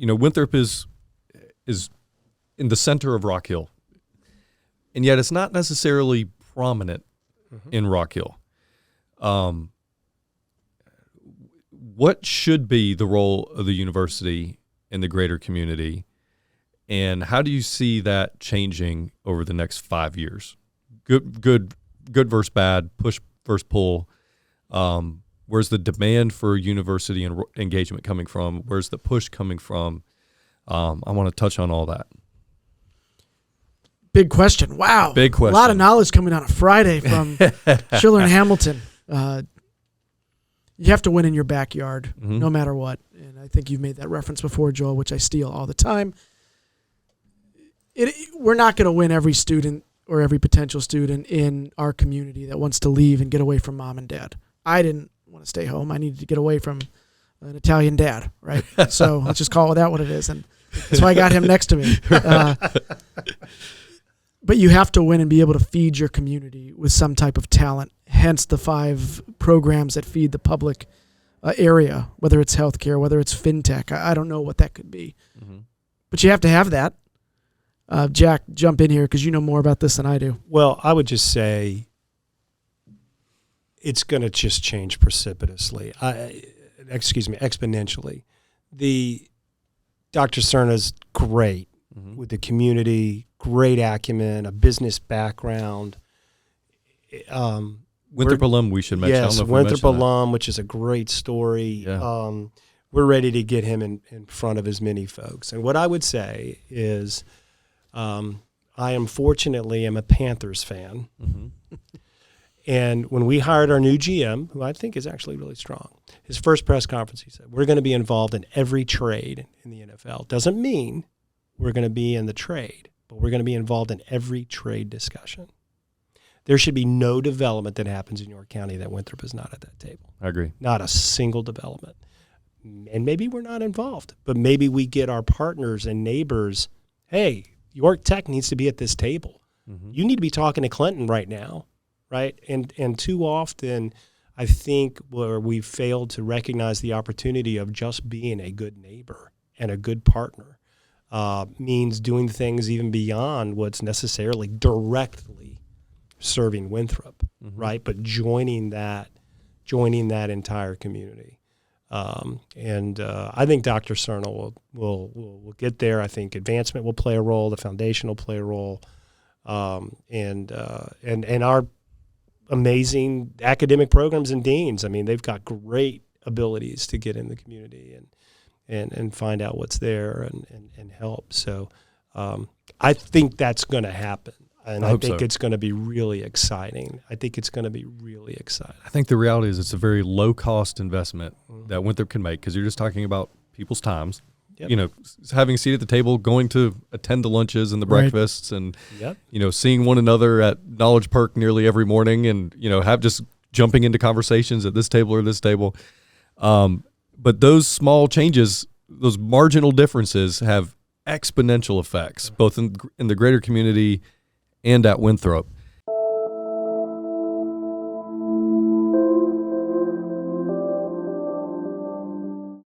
Winthrop is in the center of Rock Hill, and yet it's not necessarily prominent in Rock Hill. What should be the role of the university in the greater community, and how do you see that changing over the next 5 years? Good versus bad, push versus pull. Where's the demand for university engagement coming from? Where's the push coming from? I want to touch on all that. Big question. Wow. Big question. A lot of knowledge coming on a Friday from Schiller and Hamilton. You have to win in your backyard, no matter what. And I think you've made that reference before, Joel, which I steal all the time. We're not going to win every student or every potential student in our community that wants to leave and get away from mom and dad. I didn't want to stay home. I needed to get away from an Italian dad, right? So let's just call that what it is. And that's why I got him next to me. But you have to win and be able to feed your community with some type of talent, hence the 5 programs that feed the public area, whether it's healthcare, whether it's fintech. I don't know what that could be. But you have to have that. Jack, jump in here because you know more about this than I do. Well, I would just say it's going to just change precipitously. Exponentially. Dr. Cerna's great with the community, great acumen, a business background. Winthrop alum, we should mention. Yes, Winthrop alum, which is a great story. Yeah. We're ready to get him in front of as many folks. And what I would say is I am a Panthers fan. And when we hired our new GM, who I think is actually really strong, his first press conference, he said, we're going to be involved in every trade in the NFL. Doesn't mean we're going to be in the trade, but we're going to be involved in every trade discussion. There should be no development that happens in York County that Winthrop is not at that table. I agree. Not a single development. And maybe we're not involved, but maybe we get our partners and neighbors, hey, York Tech needs to be at this table. You need to be talking to Clinton right now. Right. And too often, I think where we've failed to recognize the opportunity of just being a good neighbor and a good partner means doing things even beyond what's necessarily directly serving Winthrop. Right. But joining that entire community. I think Dr. Cerna will get there. I think advancement will play a role. The foundation will play a role. And our amazing academic programs and deans. I mean, they've got great abilities to get in the community and find out what's there and help. So I think that's going to happen. And I think it's going to be really exciting. I think the reality is it's a very low-cost investment that Winthrop can make because you're just talking about people's times. Yep. Having a seat at the table, going to attend the lunches and the breakfasts and, seeing one another at Knowledge Perk nearly every morning and, have just jumping into conversations at this table or this table. But those small changes, those marginal differences have exponential effects, both in the greater community and at Winthrop.